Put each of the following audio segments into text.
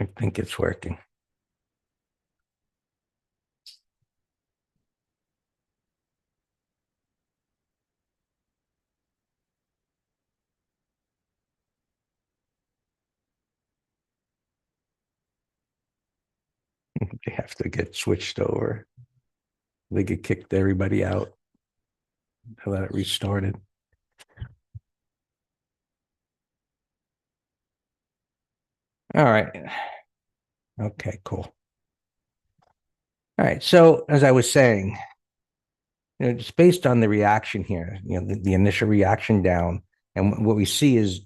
I think it's working. They have to get switched over. They get kicked everybody out. They let it restarted. All right. Okay, cool. All right. So as I was saying, just based on the reaction here, the initial reaction down, and what we see is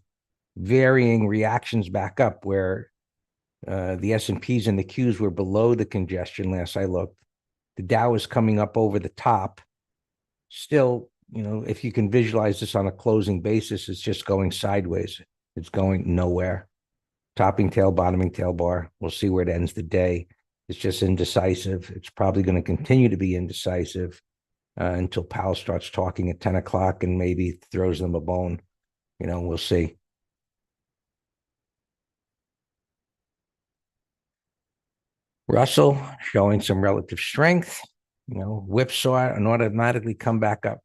varying reactions back up where the S&Ps and the Qs were below the congestion last I looked. The Dow is coming up over the top. Still, if you can visualize this on a closing basis, it's just going sideways. It's going nowhere. Topping tail, bottoming tail bar. We'll see where it ends the day. It's just indecisive. It's probably going to continue to be indecisive until Powell starts talking at 10 o'clock and maybe throws them a bone. We'll see. Russell showing some relative strength, whipsaw and automatically come back up.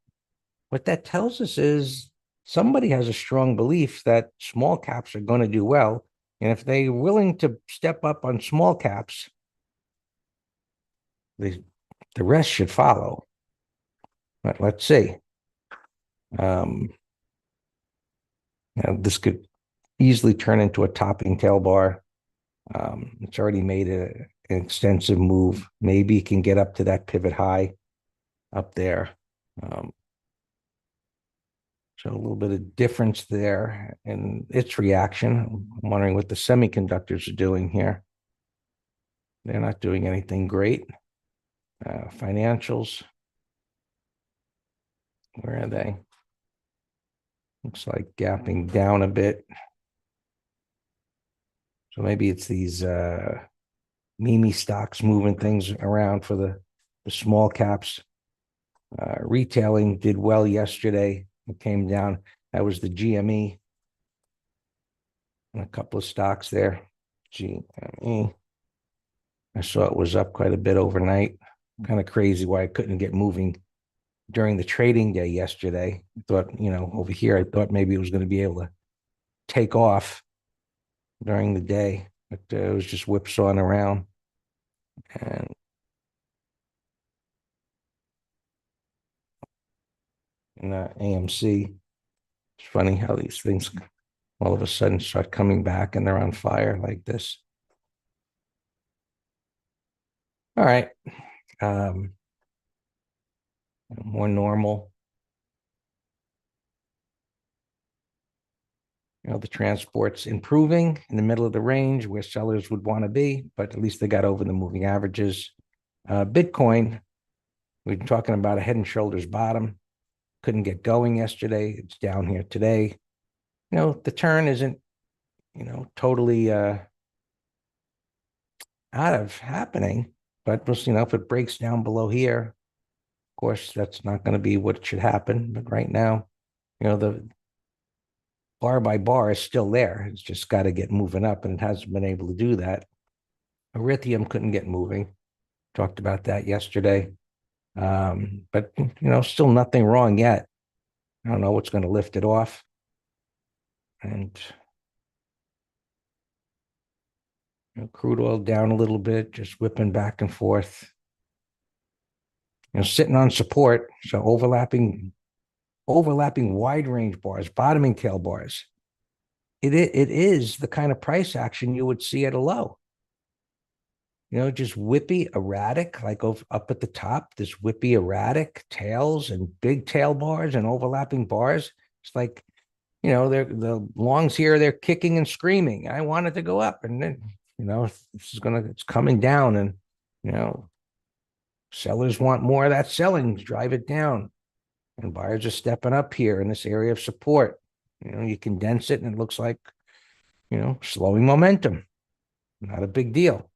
What that tells us is somebody has a strong belief that small caps are going to do well. And if they're willing to step up on small caps, the rest should follow. But let's see. This could easily turn into a topping tail bar. It's already made an extensive move. Maybe it can get up to that pivot high up there. So a little bit of difference there in its reaction. I'm wondering what the semiconductors are doing here. They're not doing anything great. Financials, where are they? Looks like gapping down a bit. So maybe it's these meme stocks moving things around for the small caps. Retailing did well yesterday. It came down. That was the GME. And a couple of stocks there. GME. I saw it was up quite a bit overnight. Kind of crazy why I couldn't get moving during the trading day yesterday. I thought, over here, I thought maybe it was going to be able to take off during the day, but it was just whipsawing around. And AMC, it's funny how these things all of a sudden start coming back and they're on fire like this. All right. More normal. The transport's improving in the middle of the range where sellers would want to be, but at least they got over the moving averages. Bitcoin, we've been talking about a head and shoulders bottom. Couldn't get going yesterday. It's down here today. The turn isn't, totally out of happening, but if it breaks down below here, of course, that's not going to be what should happen. But right now, the bar by bar is still there. It's just got to get moving up, and it hasn't been able to do that. Erythium couldn't get moving. Talked about that yesterday. But, still nothing wrong yet. I don't know what's going to lift it off. And crude oil down a little bit, just whipping back and forth. Sitting on support, so overlapping wide range bars, bottoming tail bars. It is the kind of price action you would see at a low. Just whippy, erratic, like up at the top, this whippy, erratic tails and big tail bars and overlapping bars. It's like, they're the longs here, they're kicking and screaming. I want it to go up. And then, it's coming down, and, sellers want more of that selling, drive it down. And buyers are stepping up here in this area of support. You condense it and it looks like, slowing momentum. Not a big deal.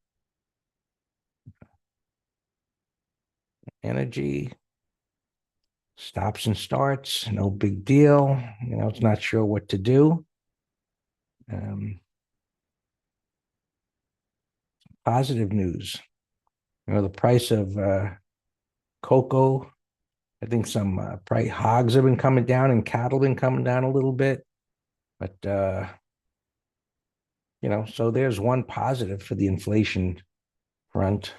Energy stops and starts, no big deal. It's not sure what to do. positive news. The price of cocoa. I think some price hogs have been coming down and cattle been coming down a little bit. But so there's one positive for the inflation front.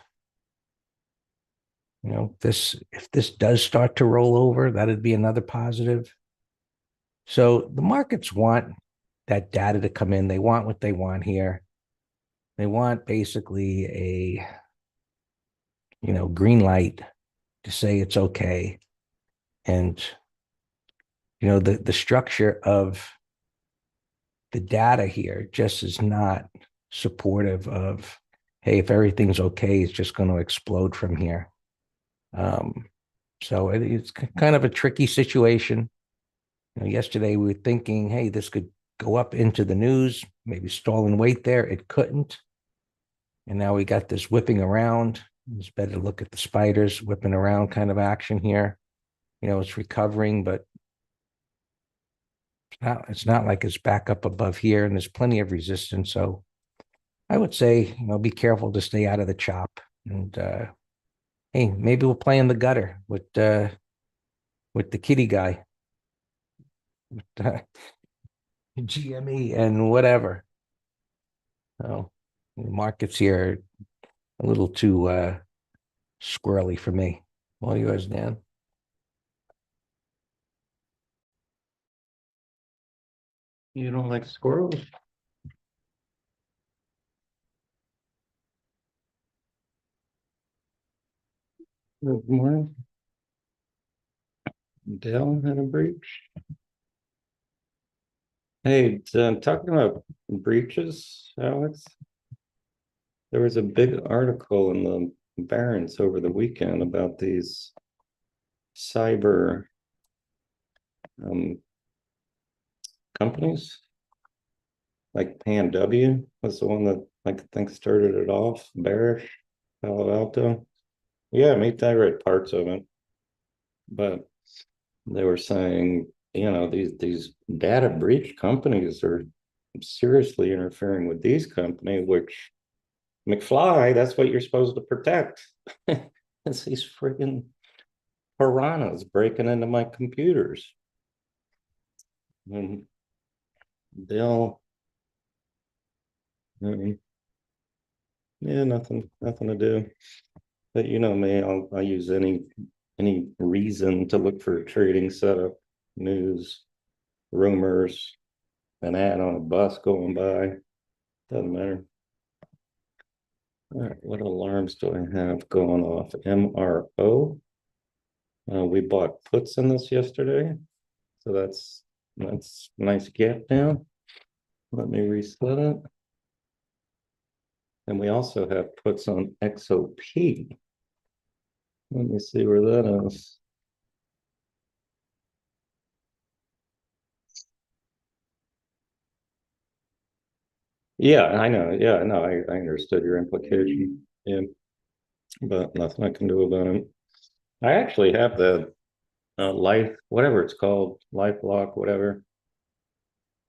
This if this does start to roll over, that'd be another positive. So the markets want that data to come in. They want what they want here. They want basically a green light to say it's okay. And the structure of the data here just is not supportive of, hey, if everything's okay, it's just going to explode from here. So it's kind of a tricky situation. Yesterday we were thinking, hey, this could go up into the news, maybe stall and wait there. It couldn't. And now we got this whipping around. It's better to look at the spiders whipping around kind of action here. It's recovering, but it's not like it's back up above here, and there's plenty of resistance. So I would say, be careful to stay out of the chop. And hey, maybe we'll play in the gutter with the kitty guy, with GME and whatever. So the markets here are a little too squirrely for me. What are yours, Dan? You don't like squirrels? Good morning. Dell had a breach. Hey, talking about breaches, Alex, there was a big article in the Barron's over the weekend about these cyber um, companies. Like Pan W was the one that I think started it off, bearish, Palo Alto. Yeah, I read parts of it, but they were saying, these data breach companies are seriously interfering with these companies, which McFly, that's what you're supposed to protect. It's these friggin' piranhas breaking into my computers. And they'll, yeah, nothing to do. But you know me, I'll use any reason to look for a trading setup, news, rumors, an ad on a bus going by. Doesn't matter. All right, what alarms do I have going off? MRO. We bought puts in this yesterday, so that's nice gap down. Let me reset it. And we also have puts on XOP. Let me see where that is. Yeah, I know. Yeah, no, I understood your implication. Yeah, but nothing I can do about it. I actually have the life, whatever it's called, life lock, whatever.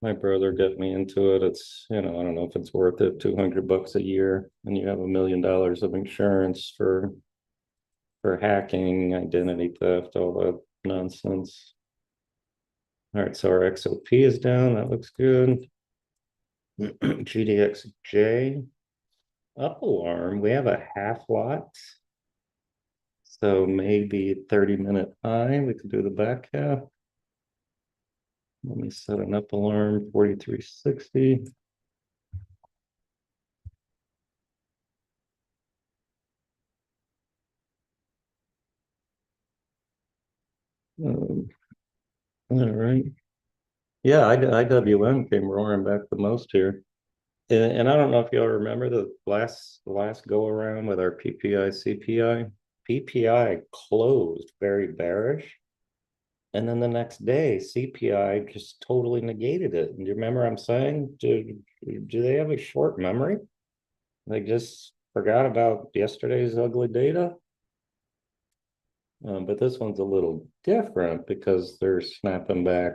My brother got me into it. It's, I don't know if it's worth it, $200 a year, and you have $1 million of insurance for hacking, identity theft, all that nonsense. All right, so our XOP is down. That looks good. GDXJ up alarm. We have a half lot. So maybe 30-minute high. We could do the back half. Let me set an up alarm, 4360. All right. Yeah, IWM came roaring back the most here. And I don't know if y'all remember the last go around with our PPI, CPI. PPI closed very bearish. And then the next day, CPI just totally negated it. And do you remember I'm saying, do they have a short memory? They just forgot about yesterday's ugly data. But this one's a little different because they're snapping back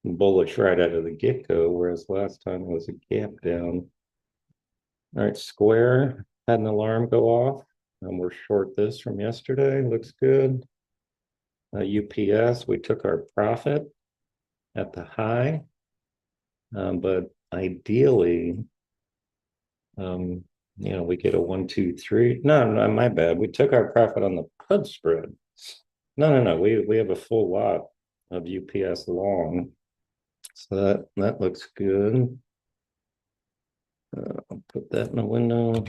bullish right out of the get-go, whereas last time it was a gap down. All right, Square had an alarm go off. We're short this from yesterday. Looks good. UPS, we took our profit at the high, but ideally, um, we get a 1, 2, 3. No, my bad. We took our profit on the put spread. No. We have a full lot of UPS long, so that looks good. I'll put that in the window.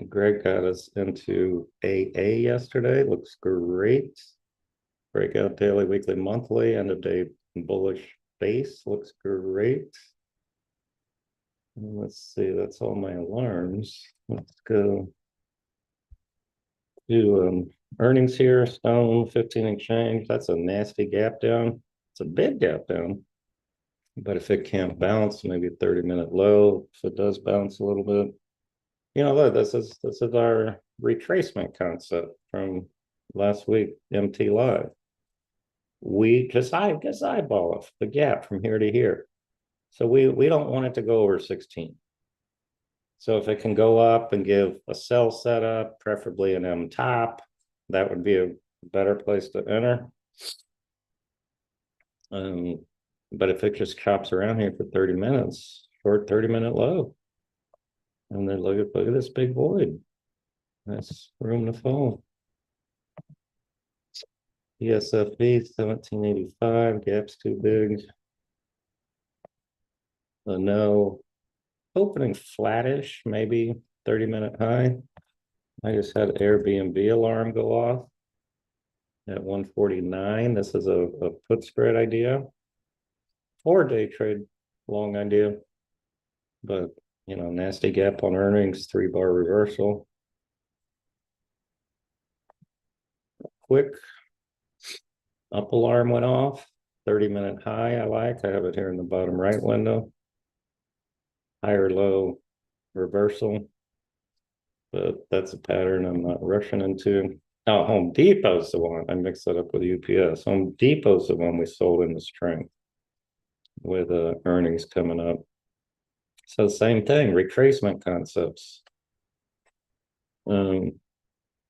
Greg got us into AA yesterday. Looks great. Breakout daily, weekly, monthly, end of day bullish base. Looks great. And let's see, that's all my alarms. Let's go do earnings here. Stone 15 exchange. That's a nasty gap down. It's a big gap down. But if it can't bounce, maybe 30-minute low. If it does bounce a little bit, look, this is our retracement concept from last week, MT Live. We just eyeball the gap from here to here. So we don't want it to go over 16. So if it can go up and give a sell setup, preferably an M top, that would be a better place to enter. But if it just chops around here for 30 minutes, short 30-minute low, and then look at this big void. That's room to fall. ESFB 1785, gap's too big. No, opening flattish, maybe 30-minute high. I just had Airbnb alarm go off at 149. This is a put spread idea. 4-day trade long idea. But, nasty gap on earnings, 3-bar reversal. Quick up alarm went off. 30-minute high I like. I have it here in the bottom right window. Higher low reversal. But that's a pattern I'm not rushing into. Oh, Home Depot's the one. I mixed that up with UPS. Home Depot's the one we sold in the strength with earnings coming up. So same thing, retracement concepts. Well,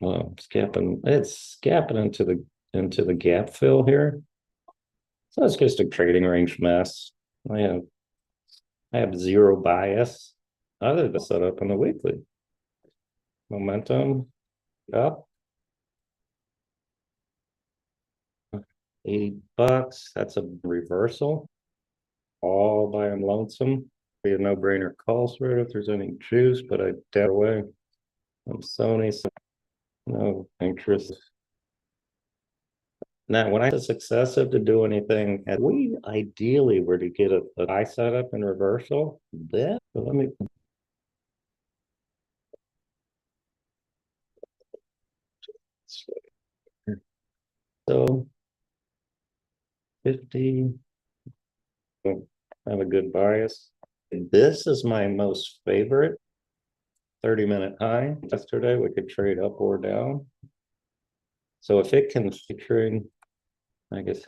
it's gapping into the gap fill here. So it's just a trading range mess. I have zero bias other than set up on the weekly. Momentum up. $80. That's a reversal. All by and lonesome. Be a no-brainer call spread if there's any juice, but I doubt away. I'm Sony, so no interest. Now, when I was excessive to do anything, and we ideally were to get a buy setup in reversal, then so let me. So 50. Have a good bias. This is my most favorite 30-minute high. Yesterday we could trade up or down. So if it can trade, I guess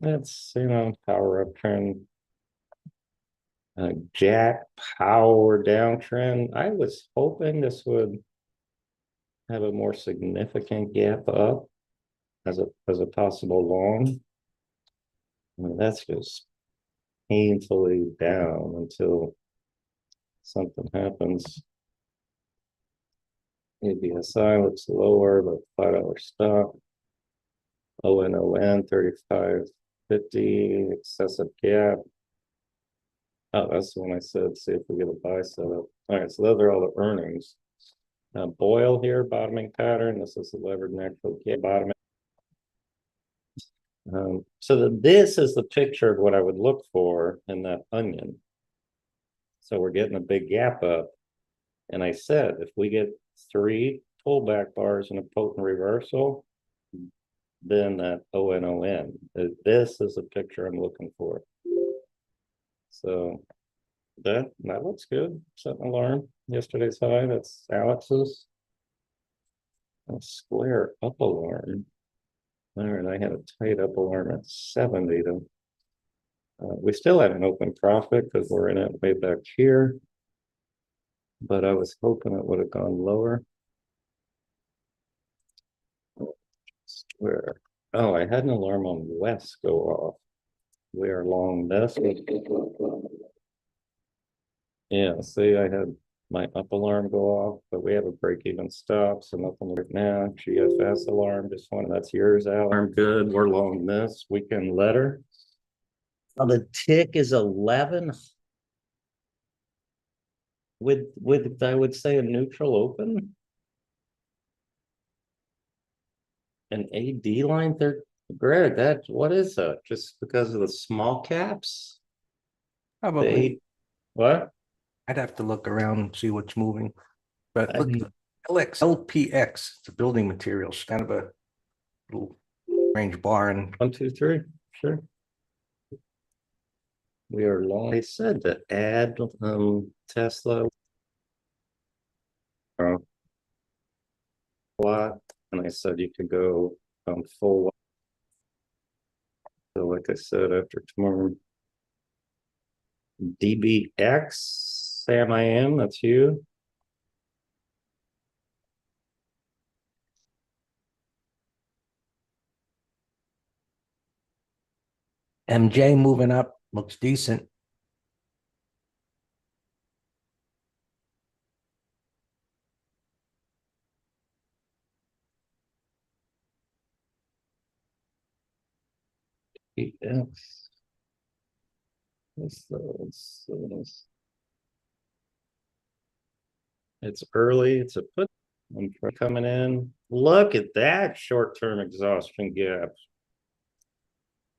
that's power up trend. Jack power downtrend. I was hoping this would have a more significant gap up as a possible long. That's just painfully down until something happens. ABSI looks lower, but $5 stop. ONON 35.50 excessive gap. Oh, that's the one I said. See if we get a buy setup. All right, so those are all the earnings. Boil here, bottoming pattern. This is the levered natural gap bottoming. So this is the picture of what I would look for in that onion. So we're getting a big gap up. And I said, if we get 3 pullback bars and a potent reversal, then that ONON. This is the picture I'm looking for. So that looks good. Set an alarm. Yesterday's high, that's Alex's. A square up alarm. All right, I had a tight up alarm at 70 though. We still have an open profit because we're in it way back here. But I was hoping it would have gone lower. Where? Oh, I had an alarm on West go off. We are long this. Yeah, see, I had my up alarm go off, but we have a break even stop, so nothing right now. GFS alarm, just one, that's yours out. Alarm good, we're long this weekend letter. Oh, the tick is 11 with I would say a neutral open. An AD line there. Greg, that what is that? Just because of the small caps? The Probably. what? I'd have to look around and see what's moving. But I look, mean, LPX, it's a building materials, kind of a little range bar. And 1, 2, 3. Sure. We are long. They said to add Tesla lot, and I said you could go full. So like I said, after tomorrow, DBX, Sam, I am. That's you. MJ moving up, looks decent. DBX. It's early. It's a put. I'm coming in. Look at that short-term exhaustion gap.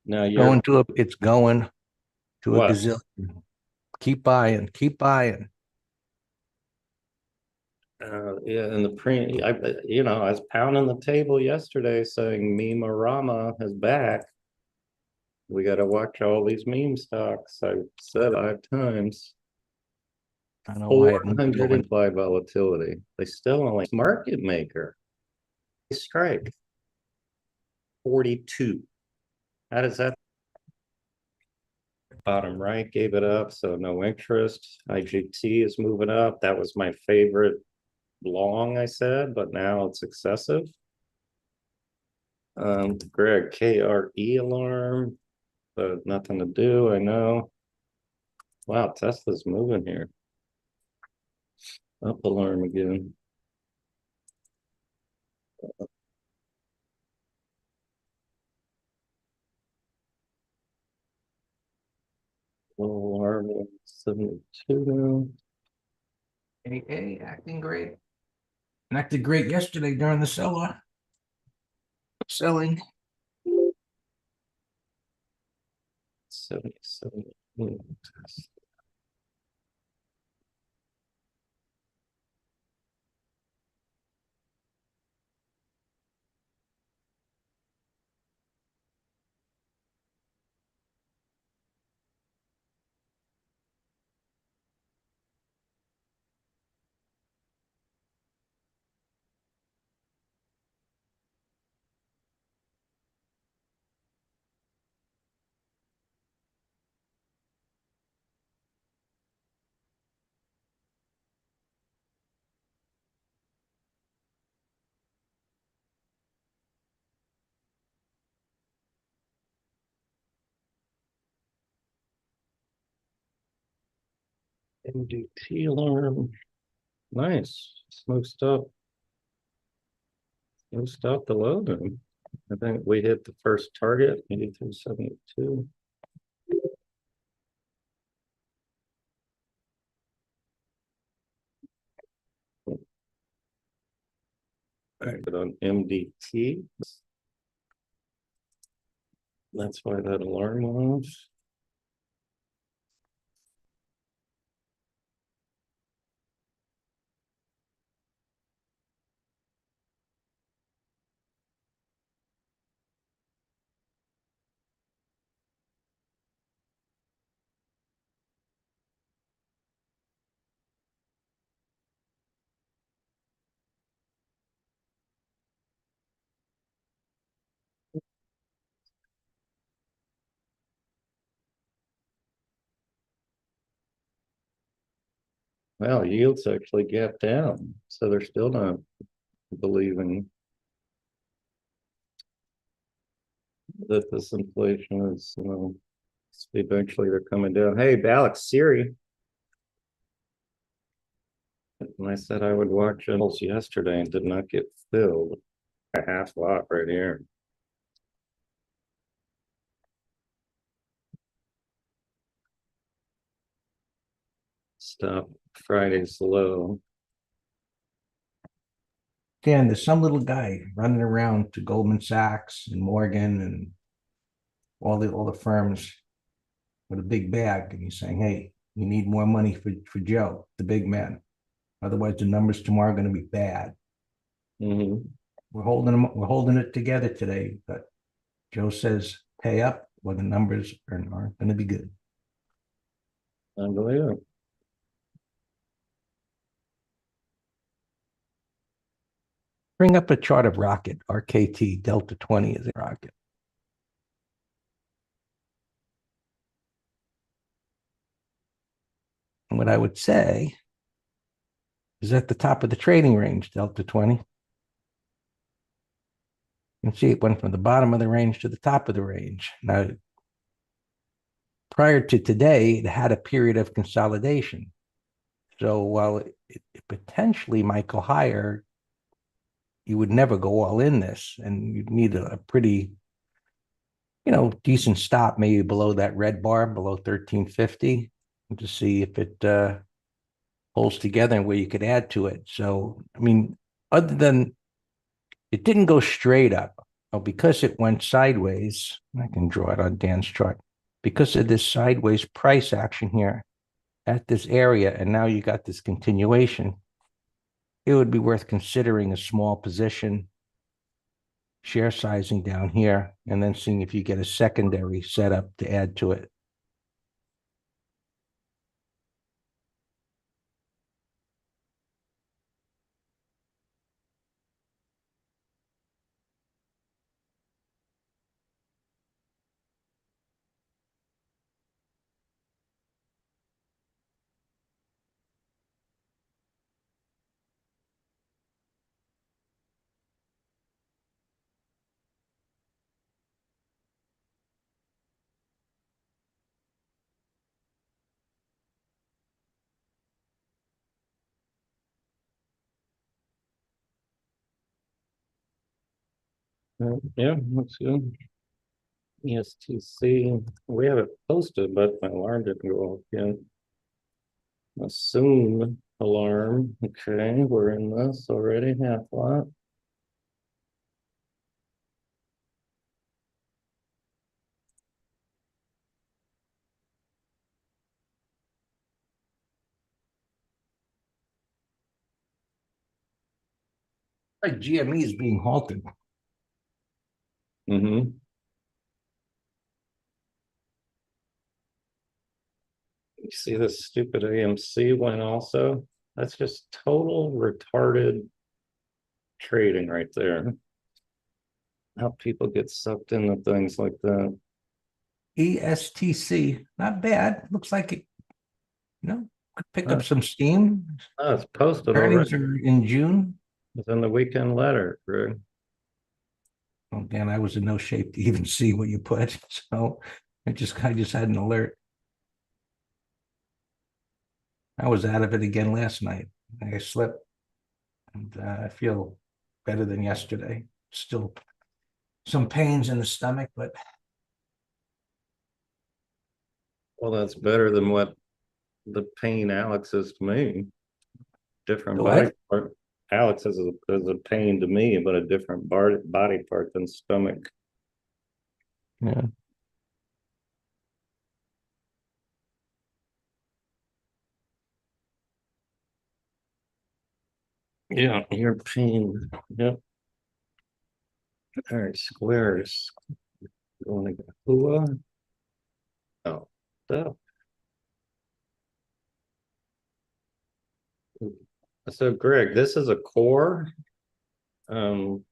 Now you're It's going to a what? gazillion. Keep buying, keep buying. Yeah, and the pre, I was pounding the table yesterday saying Meme Rama is back. We got to watch all these meme stocks. I said 5 times. I don't know why it moved low. 405 volatility. They still only market maker. Strike 42. How does that bottom right gave it up? So no interest. IGT is moving up. That was my favorite long, I said, but now it's excessive. Greg, KRE alarm, but nothing to do. I know. Wow, Tesla's moving here. Up alarm again. Alarm 72 now. AA acting great. And acted great yesterday during the selling. 77. MDT alarm. Nice. Smooth stuff. Smooth stuff to load them. I think we hit the first target, 83.72. Right. On MDT. That's why that alarm went off. Well, yields actually gapped down, so they're still not believing that this inflation is, eventually they're coming down. Hey, Alex, Siri. And I said I would watch it yesterday and did not get filled. A half lot right here. Stop Friday's low. Dan, there's some little guy running around to Goldman Sachs and Morgan and all the firms with a big bag, and he's saying, "Hey, we need more money for Joe, the big man. Otherwise, the numbers tomorrow are going to be bad." Mm-hmm. We're holding it together today, but Joe says pay up, or the numbers aren't going to be good. Unbelievable. Bring up a chart of Rocket, RKT, Delta 20 is a rocket. And what I would say is at the top of the trading range, Delta 20. You can see it went from the bottom of the range to the top of the range. Now, prior to today, it had a period of consolidation. So while it potentially might go higher, you would never go all in this, and you'd need a pretty, decent stop, maybe below that red bar, below 1350, to see if it holds together and where you could add to it. So, I mean, other than it didn't go straight up, because it went sideways, I can draw it on Dan's chart, because of this sideways price action here at this area, and now you got this continuation, it would be worth considering a small position, share sizing down here, and then seeing if you get a secondary setup to add to it. Yeah, looks good. ESTC. We have it posted, but my alarm didn't go off yet. Assume alarm. Okay, we're in this already, half lot. Like GME is being halted. Mm-hmm. You see this stupid AMC one also? That's just total retarded trading right there. How people get sucked into things like that. ESTC, not bad. Looks like it, could pick up Uh, some steam. it's posted Earnings already. are in June. It's in the weekend letter, Greg. Again, I was in no shape to even see what you put, so I just had an alert. I was out of it again last night. I slept, and I feel better than yesterday. Still some pains in the stomach, but Well, that's better than what the pain Alex is to me. Different body what? part. Alex is a pain to me, but a different body part than stomach. Yeah. Yeah, your pain. Yep. All right, squares. You want to go Hua? Oh, so. So Greg, this is a core. Um,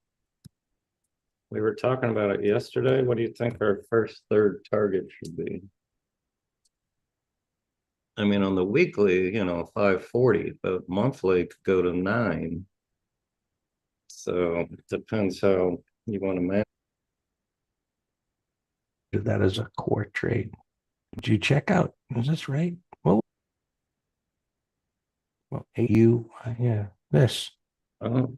we were talking about it yesterday. What do you think our first third target should be? I mean, on the weekly, 540, but monthly could go to 9. So it depends how you want to manage. Do that as a core trade. Did you check out? Is this right? Well, AU, yeah, this Oh,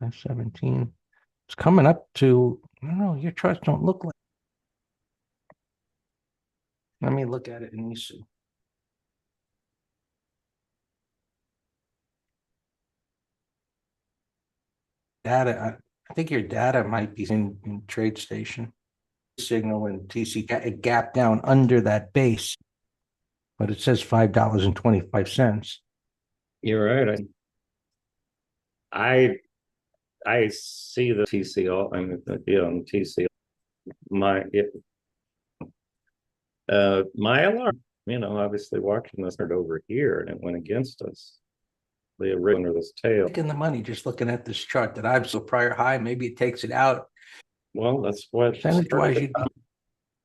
517. It's coming up to, I don't know, your charts don't look like. Let me look at it and you see. Data, I think your data might be in trade station. Signal and TC, it gapped down under that base, but it says $5.25. you're right. I I see the TCL. I mean, on TCL. My alarm. Obviously watching this over here, and it went against us. The original under this tail. Taking the money, just looking at this chart that I've so prior high, maybe it takes it out. Well, that's what Percentage wise, you'd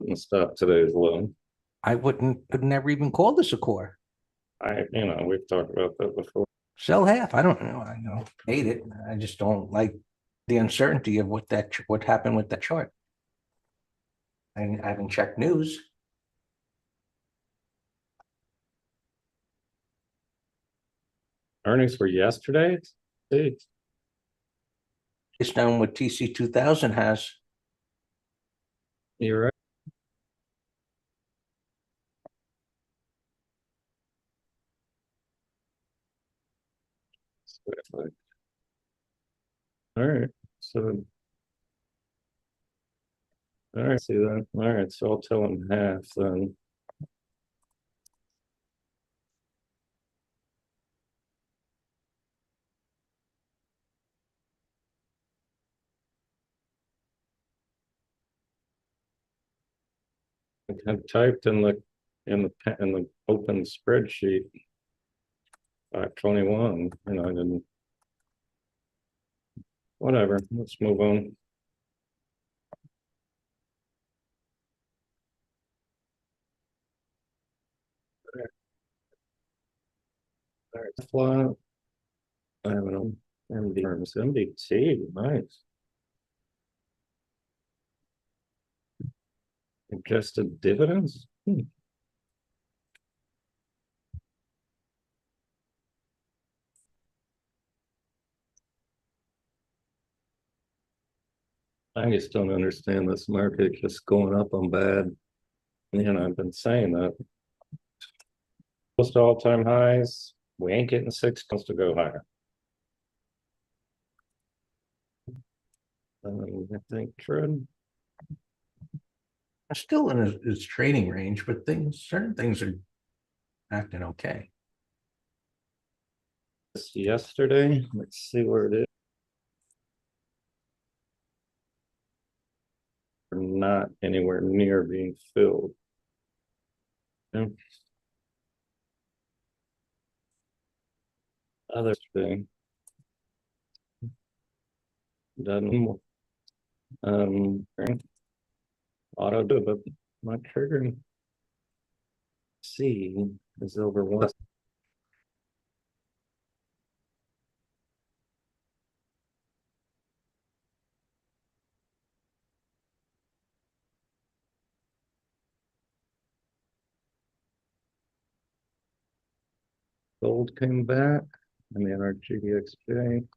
be, stop today's low. I could never even call this a core. We've talked about that before. Sell half. I don't know. I know hate it. I just don't like the uncertainty of what happened with that chart. I haven't checked news. Earnings were yesterday. See, It's down what TC 2000 has. you're right. All right. So, all right. See that? All right. So I'll tell him half then. I have typed in the open spreadsheet 521. I didn't. Whatever. Let's move on. All right. Flat. I have an MDT. Nice. Adjusted dividends. I just don't understand this market just going up on bad. I've been saying that. Close to all-time highs. We ain't getting 6 months to go higher. I think trend. Still in its trading range, but certain things are acting okay. Yesterday, let's see where it is. We're not anywhere near being filled. Yeah. Other thing. Doesn't auto do, but my triggering C is over one. Gold came back. I mean, our GDXJ.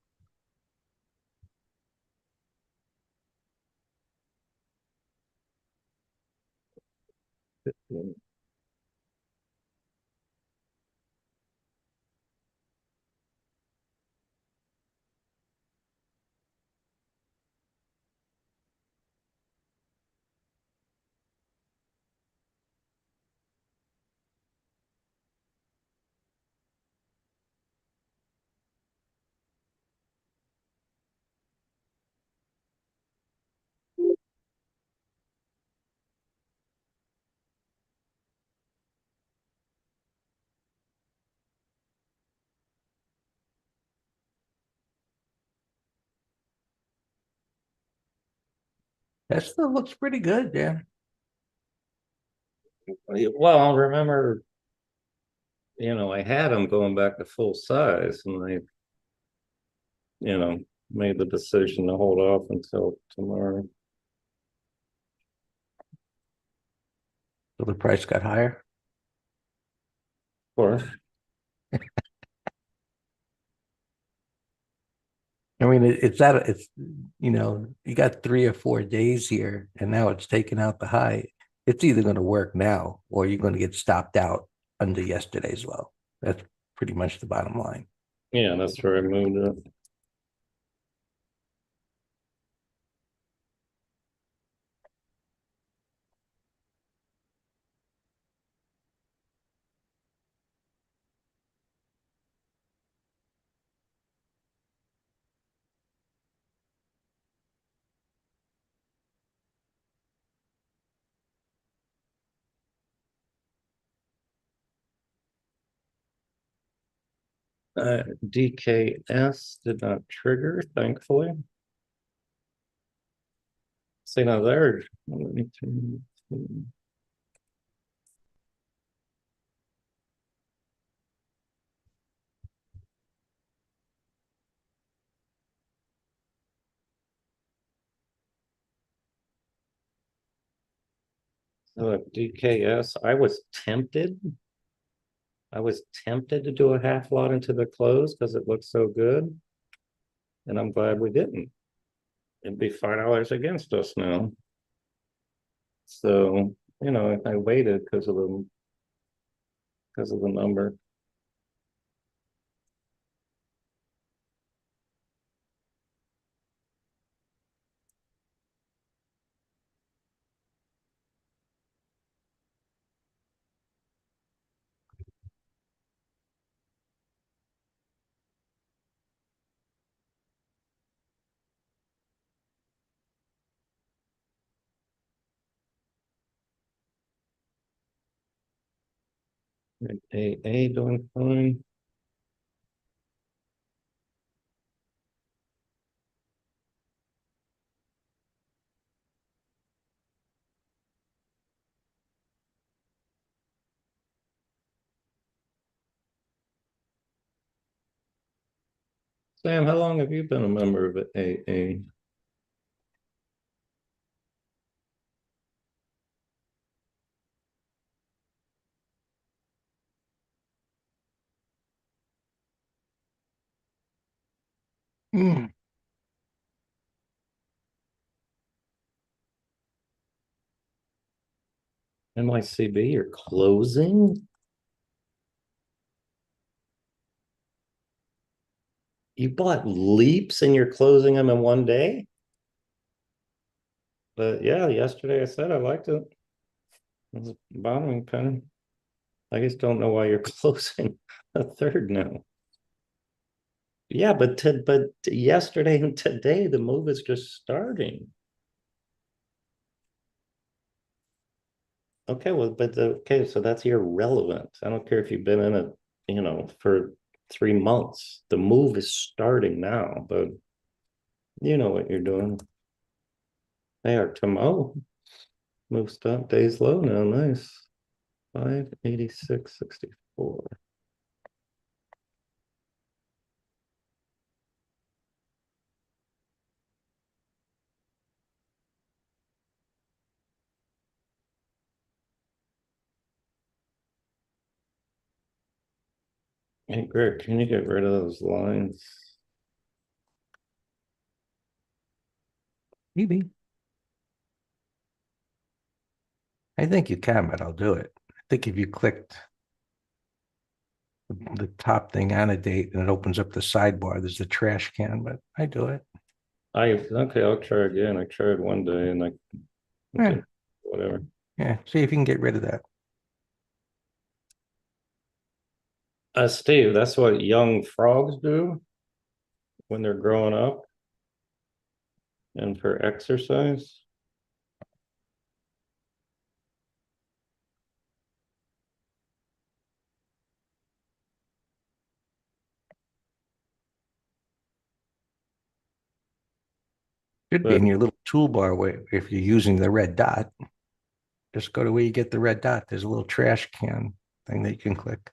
That still looks pretty good, yeah. Well, remember, I had them going back to full size, and I, you know, made the decision to hold off until tomorrow. So the price got higher. Of course. I mean, it's that it's you got 3 or 4 days here, and now it's taken out the high. It's either going to work now or you're going to get stopped out under yesterday's low. That's pretty much the bottom line. Yeah, that's where I moved it. DKS did not trigger, thankfully. See, now there. DKS, I was tempted. I was tempted to do a half lot into the close because it looked so good. And I'm glad we didn't. It'd be $5 against us now. So, I waited because of the number. A doing fine. Sam, how long have you been a member of AA? Mm. NYCB, you're closing? You bought leaps and you're closing them in one day? But yeah, yesterday I said I liked it. It was a bottoming pattern. I just don't know why you're closing a third now. Yeah, but yesterday and today the move is just starting. Okay, well, okay, so that's irrelevant. I don't care if you've been in it, for 3 months. The move is starting now, but you know what you're doing. They are tomorrow. Move stop days low now. Nice. 586.64. Hey, Greg, can you get rid of those lines? Maybe. I think you can, but I'll do it. I think if you clicked the top thing annotate and it opens up the sidebar, there's the trash can, but I do it. Okay, I'll try again. I tried one day and Yeah, whatever. yeah. See if you can get rid of that. Steve, that's what young frogs do when they're growing up and for exercise. Should be but in your little toolbar where if you're using the red dot, just go to where you get the red dot. There's a little trash can thing that you can click.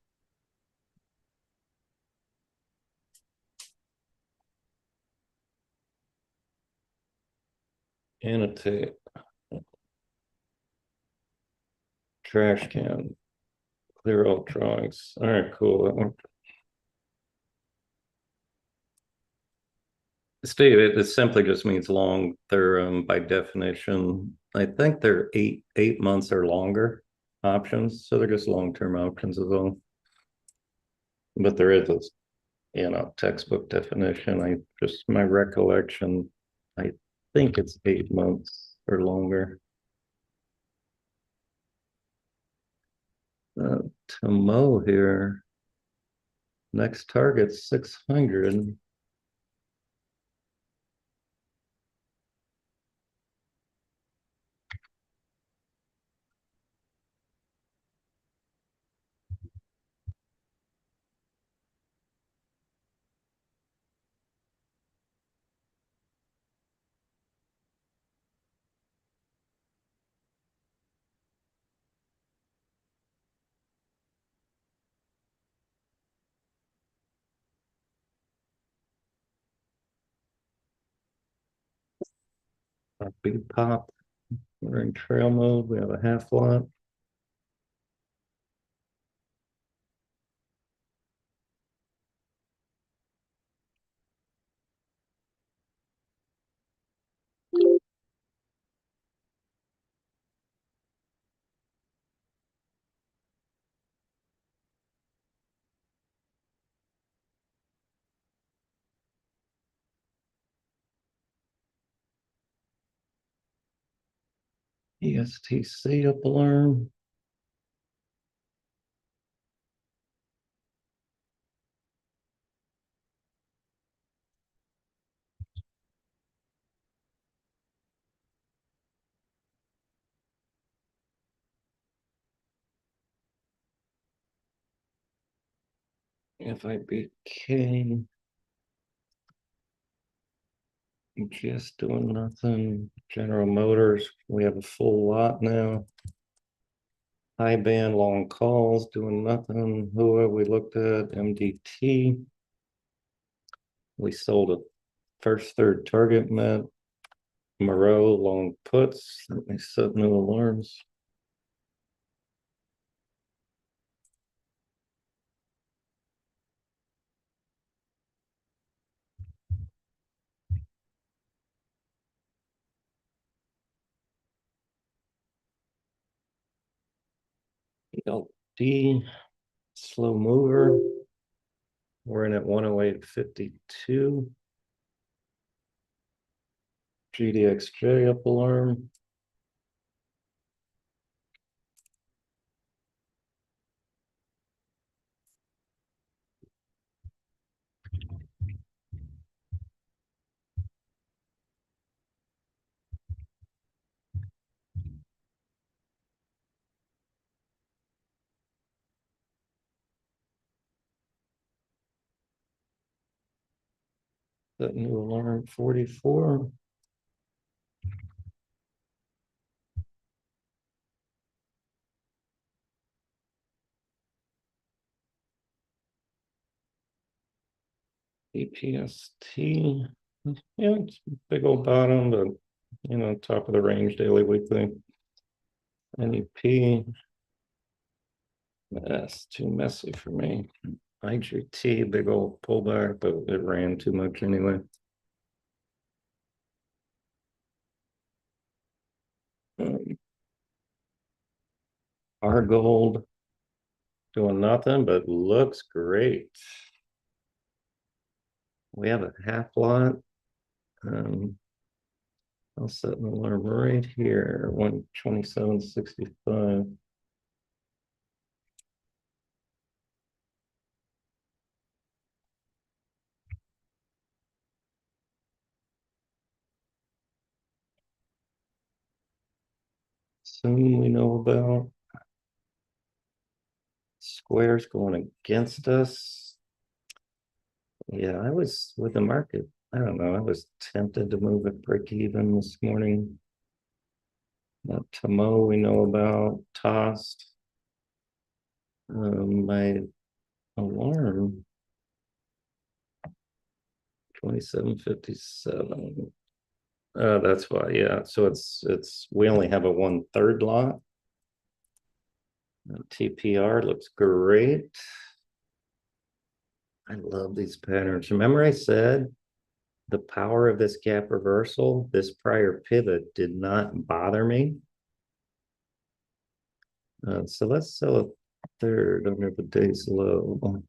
annotate, trash can, clear all drawings. All right, cool. Steve, it simply just means long. They're by definition, I think they're 8 months or longer options. So they're just long-term options as well. But there is a textbook definition. I just my recollection, I think it's 8 months or longer. To mow here. Next target 600. Big pop. We're in trail mode. We have a half lot. ESTC up alarm. FIBK. Just doing nothing. General Motors, we have a full lot now. High band, long calls, doing nothing. Who have we looked at? MDT. We sold a first, third target met. Moreau, long puts. Let me set new alarms. LD, slow mover. We're in at 108.52. GDXJ up alarm. That new alarm 44. APST. Yeah, it's a big old bottom, but top of the range daily, weekly. NEP. That's too messy for me. IGT, big old pullback, but it ran too much anyway. Our gold doing nothing, but looks great. We have a half lot. I'll set an alarm right here, 127.65. Soon we know about squares going against us. Yeah, I was with the market I don't know. I was tempted to move it break even this morning. That Tomo we know about tossed. My alarm 2757. That's why, yeah. So it's we only have a 1/3 lot. TPR looks great. I love these patterns. Remember, I said the power of this gap reversal, this prior pivot did not bother me. So let's sell a third under the day's low.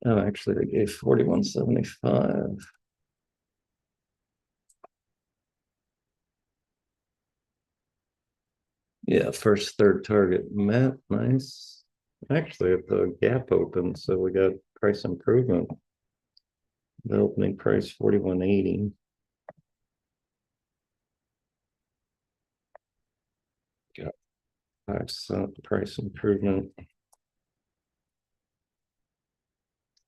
Oh, actually, they gave 41.75. Yeah, first third target met. Nice. Actually, if the gap opened, so we got price improvement. The opening price 41.80. Got 5 cent price improvement.